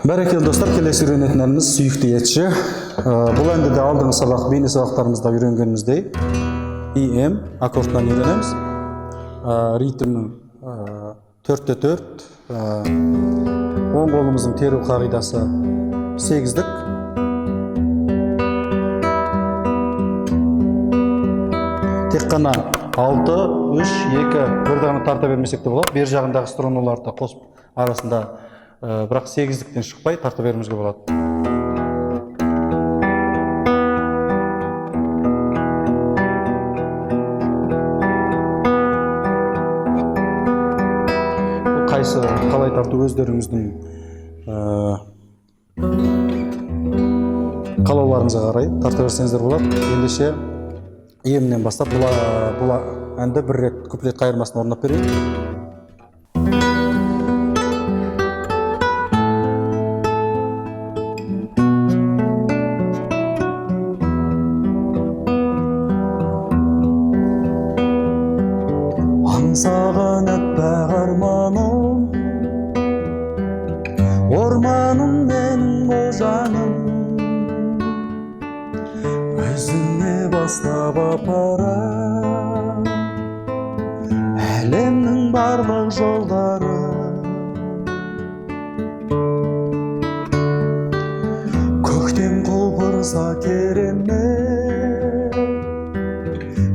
Бәрекелді достар, келесі үйренетініміз сүйікті етші. Бұл әнді де алдыңғы сабақ, бейне сабақтарымызда үйренгеніміздей EM аккордтан үйренеміз. Ритмнің 4-4, оң қолымыздың теру қағидасы 8-дік. Тек қана 6, 3, 2, бір жағына тарта бермесек те болады. Бер жағындағы струналарды қосып арасында бірақ 8-діктен шықпай тарта беруімізге болады. Қайсы қалай тарту өздеріңіздің қалауларыңызға қарай тарта берсеңіздер болады. Ендеше емнен бастап бұл әнді бір рет куплет қайырмасын орындап берейін. Аңсаған аппақ арманым, орманым менің о жаным, өзіңе бастап апарам әлемнің барлық жолдары. Көктем құлпырса керемет,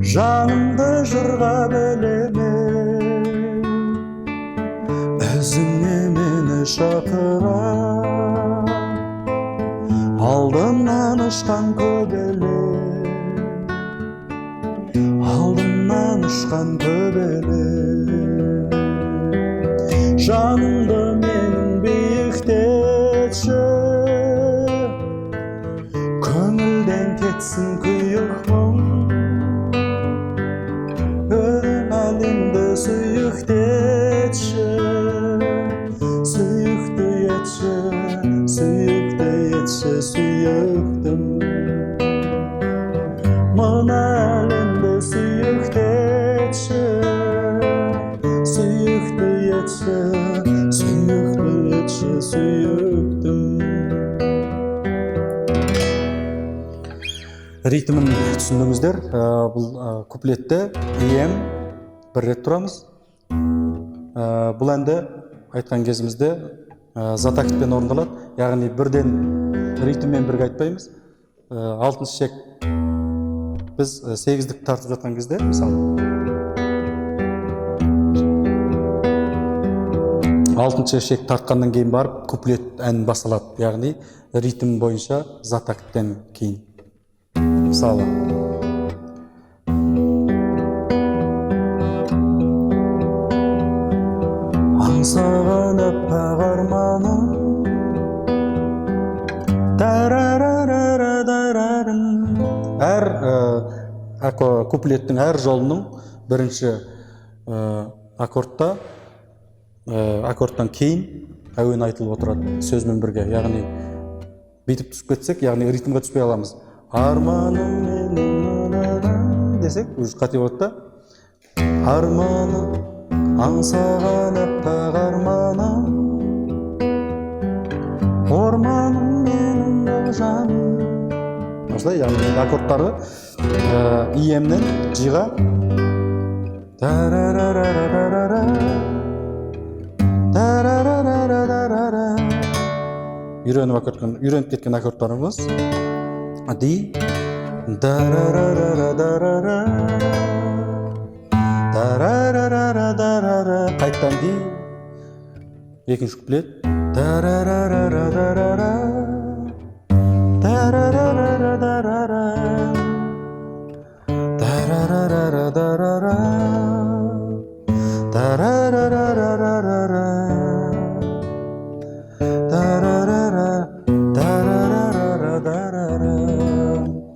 жанымды жырға бөлеме, өзіңе мені шақыра, алдымнан ұшқан көбеле, алдымнан ұшқан көбеле. Жанымды менің биіктетші, көңілден кетсін күйік мұң, әлемді сүйіктетші, сүйікті етші, сүйікті етші, сүйіктім. Мына әлемді сүйіктетші, сүйікті етші, сүйікті етші, сүйіктім. Ритмін түсіндіңіздер. Бұл куплетті EM бір рет тұрамыз. Бұл әнді айтқан кезімізде затактпен орындалады. Яғни бірден ритммен бірге айтпаймыз. 6-шы шек біз 8-дік тартып жатқан кезде, мысалы 6-шы шек тартқаннан кейін барып куплет ән басталады. Яғни ритм бойынша затактен кейін. Мысалы аңсаған аппақ арманым, әр куплеттің әр жолының бірінші аккордтан кейін әуен айтылып отырады сөзмен бірге. Яғни бүйтіп түсіп кетсек, яғни ритмге түспей аламыз. Арманым менің десек, уже қате болады да. Арманым, аңсаған аппақ арманым, орманым менің о жаным. Осылай, яғни аккордтары EM-нен G-ға үйреніп кеткен аккордтарымыз D, қайттан D, екінші куплет,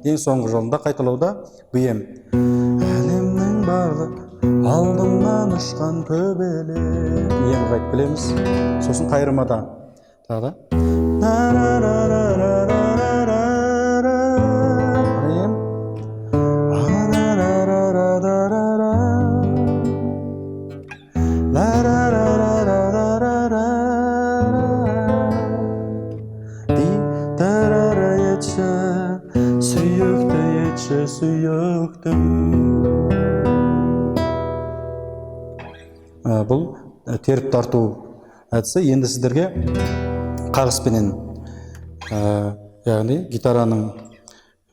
ең соңғы жолында қайталауда BM. Әлемнің барлық алдымнан ұшқан көбеле. EM қайтып келеміз. Сосын қайырмада тағы сүйіктім. Бұл теріп тарту әдісі. Енді сіздерге қағыспенен, яғни гитараның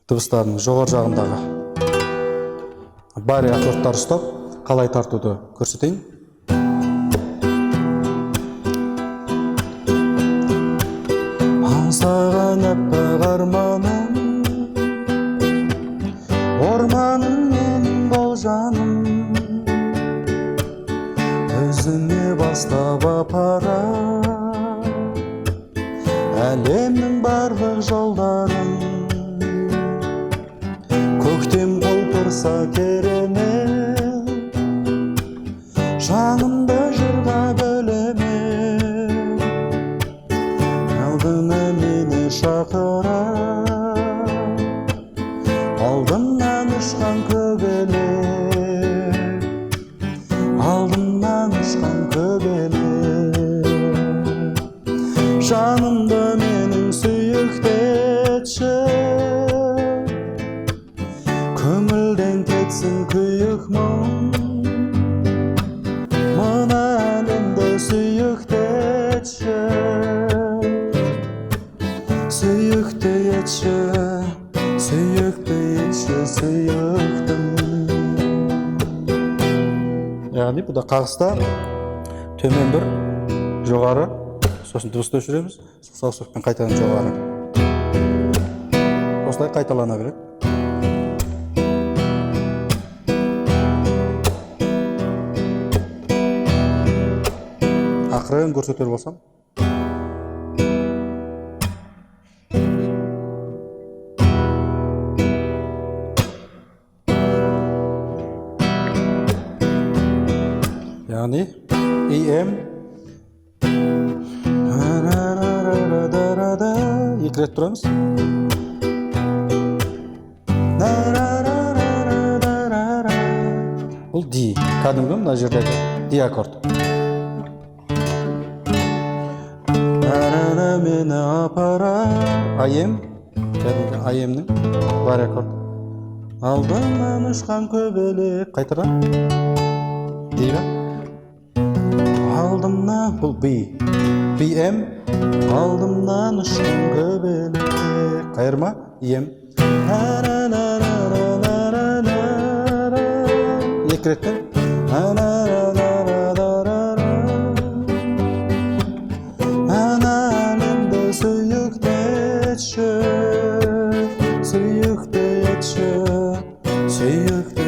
дыбыстарының жоғары жағындағы бария аккордтар ұстап, қалай тартуды көрсетейін. Аңсаған аппақ арманым, орманым менің бол жаным, өзіңе бастап апарар әлемнің барлық жолдарын. Көктем құлпырса керемет, жанымды жырға бөлемек, алдыңа мені шақырар, алдымнан ұшқан көбелек, алдымнан ұшқан көбелек. Жанымды менің сүйіктетші, көңілден кетсін күйік мұң, мына әлемді сүйіктетші, сүйікті етші, сүйікті етші, сүйіктім. Яғни бұда қағыста төмен бір, жоғары, сосын дыбысты өшіреміз, саусақпен қайтадан жоғары. Осылай қайталана береді. Ақырын көрсетер болсам. Яғни EM екі рет тұрамыз. Бұл D, кәдімгі мына жердегі D аккорд. Мені апарар, IM, кәдімгі IM-нің бар аккорд. Алдымнан ұшқан көбелек, қайтадан D-ға. Алдымнан, бұл B, BM, алдымнан ұшқан көбелек, қайырма, EM. Екі реттен. Сүйікті етші, сүйікті